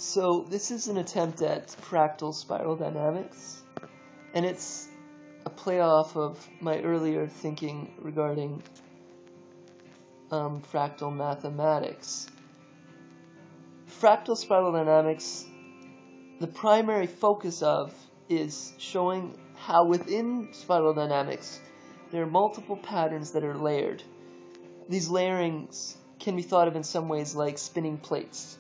So this is an attempt at fractal spiral dynamics, and it's a playoff of my earlier thinking regarding fractal mathematics. Fractal spiral dynamics, the primary focus of is showing how within spiral dynamics there are multiple patterns that are layered. These layerings can be thought of in some ways like spinning plates.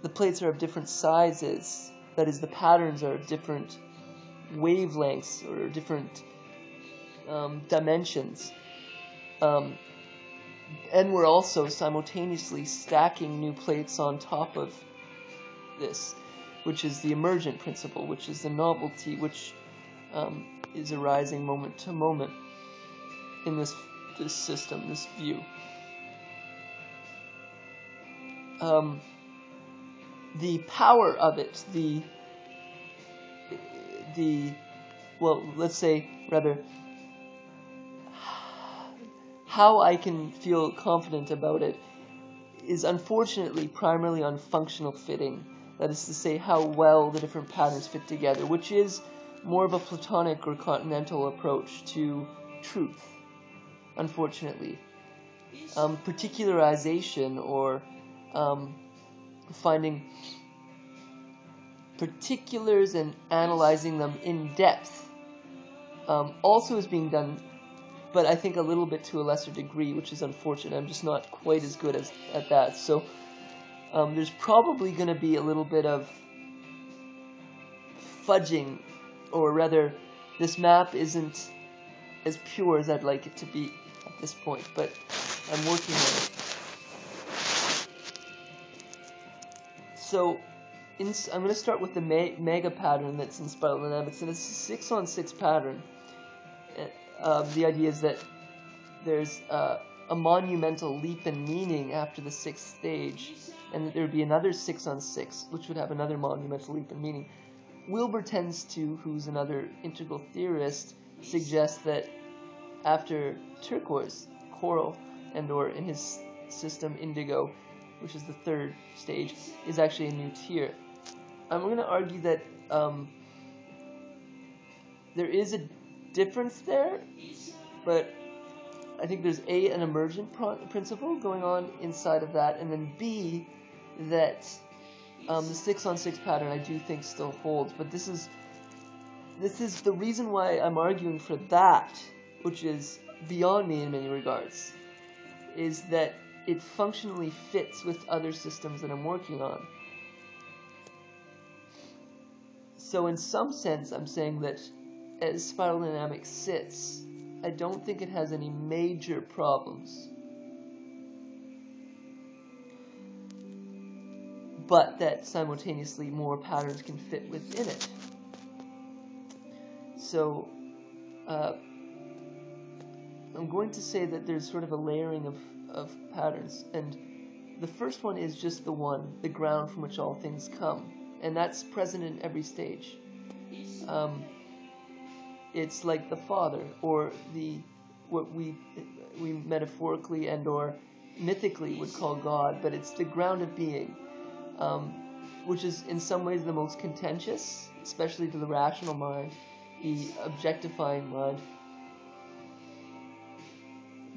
The plates are of different sizes, that is, the patterns are of different wavelengths or different dimensions. And we're also simultaneously stacking new plates on top of this, which is the emergent principle, which is the novelty, which is arising moment to moment in this system, this view. The power of it, let's say, rather, how I can feel confident about it is unfortunately primarily on functional fitting. That is to say, how well the different patterns fit together, which is more of a Platonic or continental approach to truth, unfortunately. Particularization or finding particulars and analyzing them in depth also is being done, but I think a little bit to a lesser degree, which is unfortunate. I'm just not quite as good at that. So there's probably going to be a little bit of fudging, or rather, this map isn't as pure as I'd like it to be at this point, but I'm working on it. So I'm going to start with the mega pattern that's in spiral dynamics, and it's a 6-on-6 pattern. The idea is that there's a monumental leap in meaning after the 6th stage, and that there would be another 6-on-6, which would have another monumental leap in meaning. Wilbur tends to, who's another integral theorist, suggest that after turquoise, coral, and/or in his system indigo, which is the 3rd stage, is actually a new tier. I'm going to argue that there is a difference there, but I think there's A, an emergent principle going on inside of that, and then B, that the 6-on-6 pattern I do think still holds. But this is the reason why I'm arguing for that, which is beyond me in many regards, is that it functionally fits with other systems that I'm working on. So in some sense, I'm saying that as spiral dynamics sits, I don't think it has any major problems. But that simultaneously more patterns can fit within it. So I'm going to say that there's sort of a layering of patterns, and the first one is just the ground from which all things come, and that's present in every stage. It's like the Father, or what we metaphorically and or mythically would call God, but it's the ground of being, which is in some ways the most contentious, especially to the rational mind, the objectifying mind.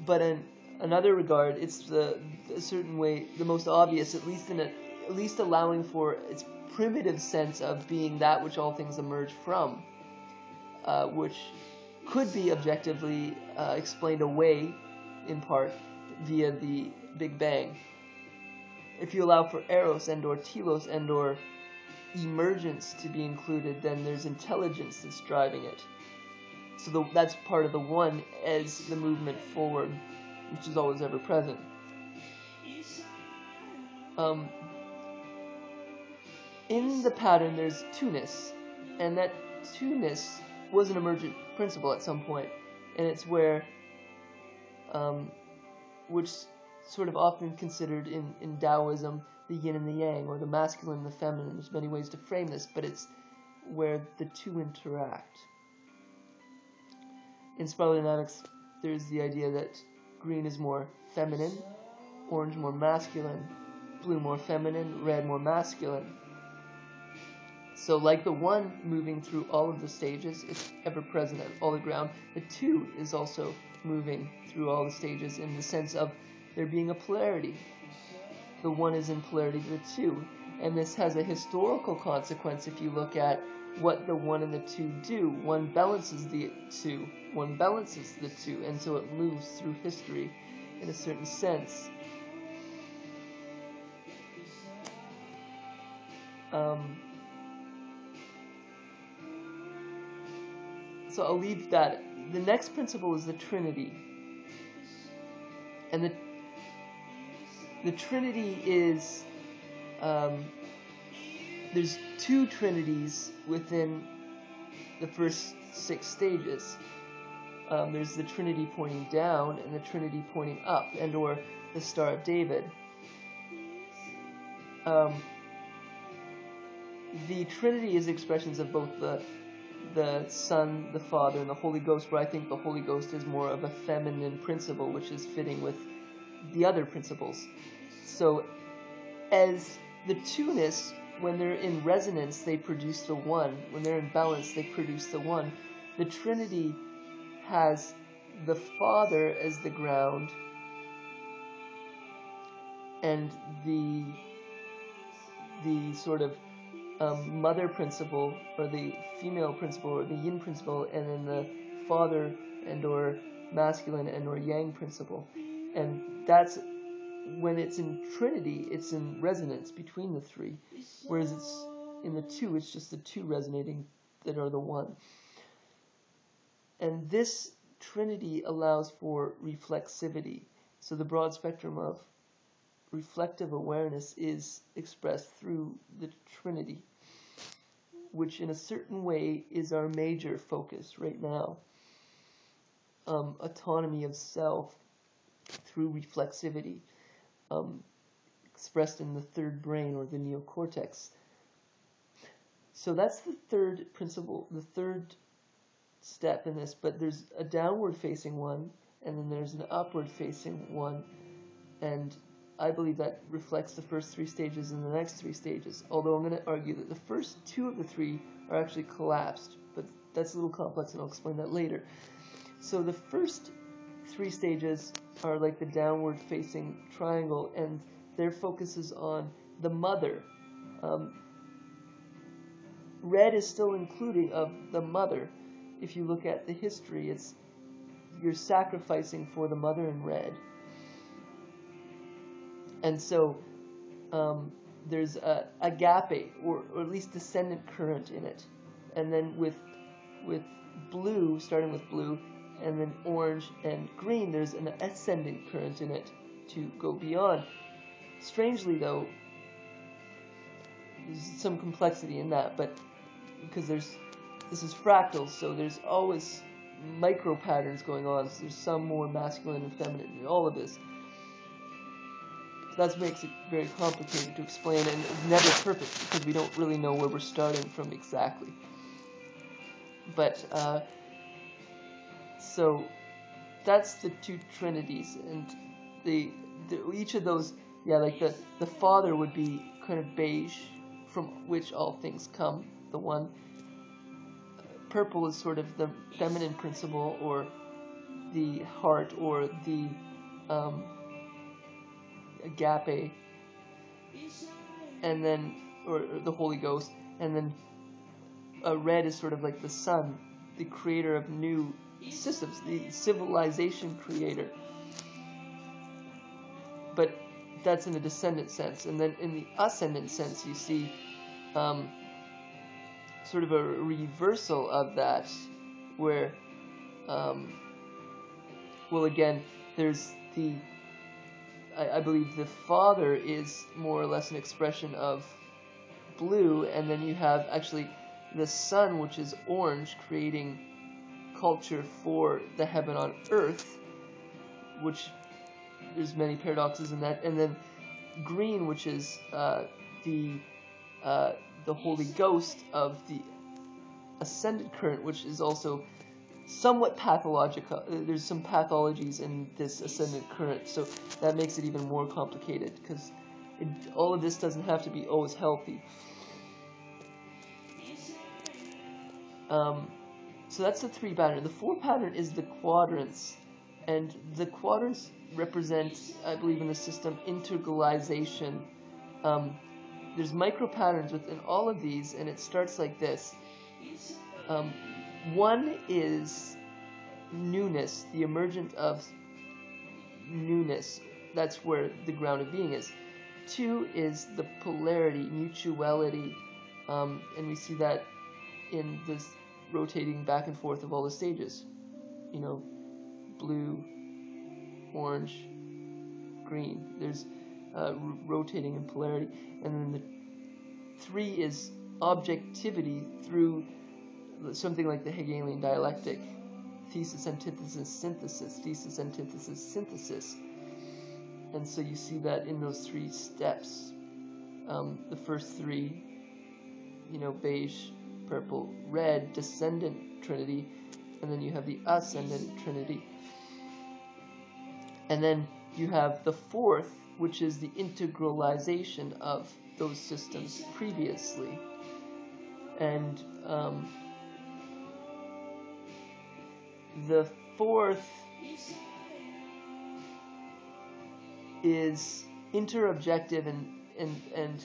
But in another regard, it's a certain way the most obvious, at least allowing for its primitive sense of being that which all things emerge from, which could be objectively explained away, in part, via the Big Bang. If you allow for eros and/or telos and/or emergence to be included, then there's intelligence that's driving it. So that's part of the one as the movement forward, which is always ever present. In the pattern, there's two-ness, and that two-ness was an emergent principle at some point, and it's where, which sort of often considered in Taoism, the yin and the yang, or the masculine and the feminine. There's many ways to frame this, but it's where the two interact. In spiral dynamics, there's the idea that green is more feminine, orange more masculine, blue more feminine, red more masculine. So like the one moving through all of the stages, it's ever present at all the ground, the two is also moving through all the stages in the sense of there being a polarity. The one is in polarity to the two. And this has a historical consequence if you look at what the one and the two do. One balances the two. One balances the two. And so it moves through history in a certain sense. So I'll leave that. The next principle is the Trinity. And the Trinity is, there's two Trinities within the first 6 stages. There's the Trinity pointing down and the Trinity pointing up, and or the Star of David. The Trinity is expressions of both the Son, the Father, and the Holy Ghost, where I think the Holy Ghost is more of a feminine principle, which is fitting with the other principles. So, as the two-ness, when they're in resonance, they produce the one. When they're in balance, they produce the one. The Trinity has the Father as the ground, and the sort of mother principle, or the female principle, or the yin principle, and then the father and or masculine and or yang principle. And that's when it's in Trinity, it's in resonance between the three, whereas it's in the two, it's just the two resonating that are the one. And this Trinity allows for reflexivity. So the broad spectrum of reflective awareness is expressed through the Trinity, which in a certain way is our major focus right now. Autonomy of self through reflexivity, expressed in the third brain, or the neocortex. So that's the third principle, the third step in this, but there's a downward facing one, and then there's an upward facing one, and I believe that reflects the first 3 stages and the next 3 stages, although I'm going to argue that the first 2 of the 3 are actually collapsed, but that's a little complex and I'll explain that later. So the first 3 stages are like the downward facing triangle, and their focus is on the mother. Red is still including of the mother. If you look at the history, you're sacrificing for the mother in red. And so there's a agape, or at least descendant current in it. And then with blue, starting with blue, and then orange and green, there's an ascendant current in it to go beyond. Strangely, though, there's some complexity in that, but because this is fractal, so there's always micro patterns going on. So there's some more masculine and feminine in all of this. That makes it very complicated to explain, and it's never perfect because we don't really know where we're starting from exactly. But so that's the 2 Trinities, and each of those, like the Father would be kind of beige, from which all things come. The one. Purple is sort of the feminine principle, or the heart, or the agape, and then, or the Holy Ghost, and then red is sort of like the sun, the creator of new systems, the civilization creator. But that's in a descendant sense, and then in the ascendant sense, you see sort of a reversal of that, where, well, again, there's I believe the Father is more or less an expression of blue, and then you have actually the Son, which is orange, creating culture for the heaven on earth, which there's many paradoxes in that, and then green, which is the Holy Ghost of the ascended current, which is also somewhat pathological. There's some pathologies in this ascendant current, so that makes it even more complicated, because all of this doesn't have to be always healthy. So that's the 3 pattern. The 4 pattern is the quadrants, and the quadrants represent, I believe in the system, integralization. There's micro patterns within all of these, and it starts like this. 1 is newness, the emergent of newness. That's where the ground of being is. 2 is the polarity, mutuality, and we see that in this rotating back and forth of all the stages. You know, blue, orange, green. There's rotating and polarity. And then the 3 is objectivity through something like the Hegelian dialectic. Thesis, antithesis, synthesis. Thesis, antithesis, synthesis. And so you see that in those 3 steps. The first 3, you know, beige, purple, red, descendant Trinity, and then you have the ascendant Trinity. And then you have the 4th, which is the integralization of those systems previously. And the 4th is interobjective and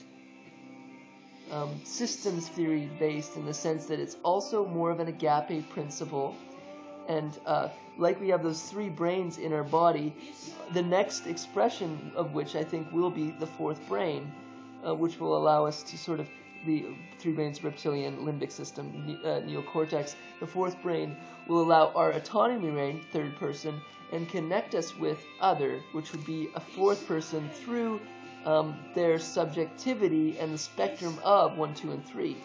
systems theory based, in the sense that it's also more of an agape principle. And like we have those 3 brains in our body, the next expression of which I think will be the 4th brain, which will allow us to sort of, the 3 brains, reptilian, limbic system, neocortex. The 4th brain will allow our autonomy brain, 3rd person, and connect us with other, which would be a 4th person through their subjectivity and the spectrum of 1, 2, and 3.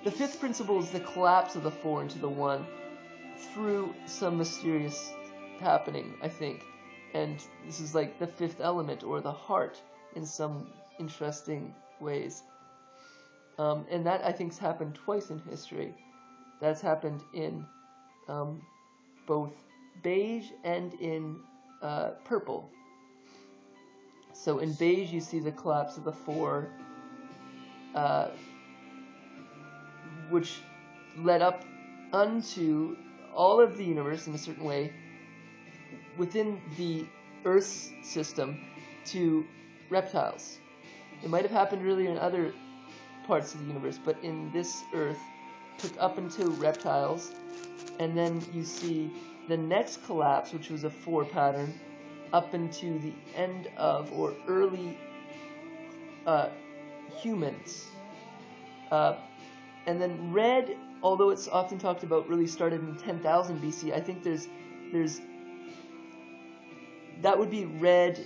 The 5th principle is the collapse of the 4 into the 1 through some mysterious happening, I think. And this is like the 5th element, or the heart, in some interesting ways. And that, I think, has happened twice in history. That's happened in both beige and in purple. So in beige you see the collapse of the 4, which led up unto all of the universe in a certain way within the Earth's system to reptiles. It might have happened earlier in other parts of the universe, but in this Earth took up into reptiles. And then you see the next collapse, which was a 4 pattern, up into the end of, or early humans. And then red, although it's often talked about, really started in 10,000 BC. I think there's that would be red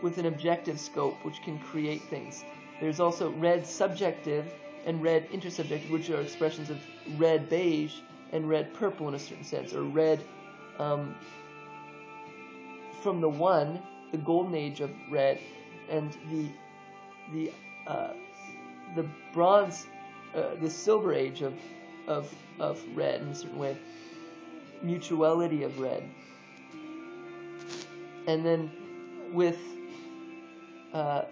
with an objective scope, which can create things. There's also red subjective and red intersubjective, which are expressions of red beige and red purple in a certain sense, or red from the 1, the golden age of red, and the bronze, the silver age of red in a certain way, mutuality of red. And then with the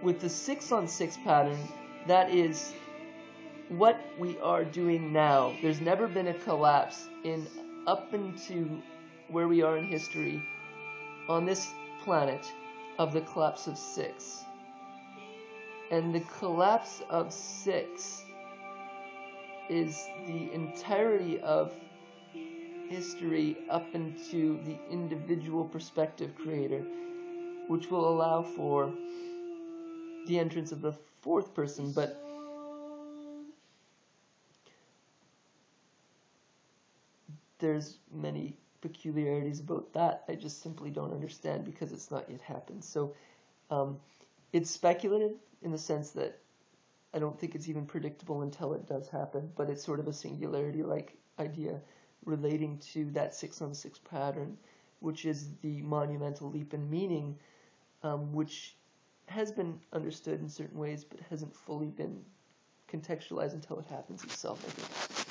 6-on-6 pattern, that is what we are doing now. There's never been a collapse in up into where we are in history on this planet of the collapse of 6. And the collapse of 6 is the entirety of history up into the individual perspective creator, which will allow for the entrance of the 4th person. But there's many peculiarities about that I just simply don't understand, because it's not yet happened. So it's speculative in the sense that I don't think it's even predictable until it does happen, but it's sort of a singularity-like idea relating to that 6-on-6 pattern, which is the monumental leap in meaning, which has been understood in certain ways, but hasn't fully been contextualized until it happens itself, I think.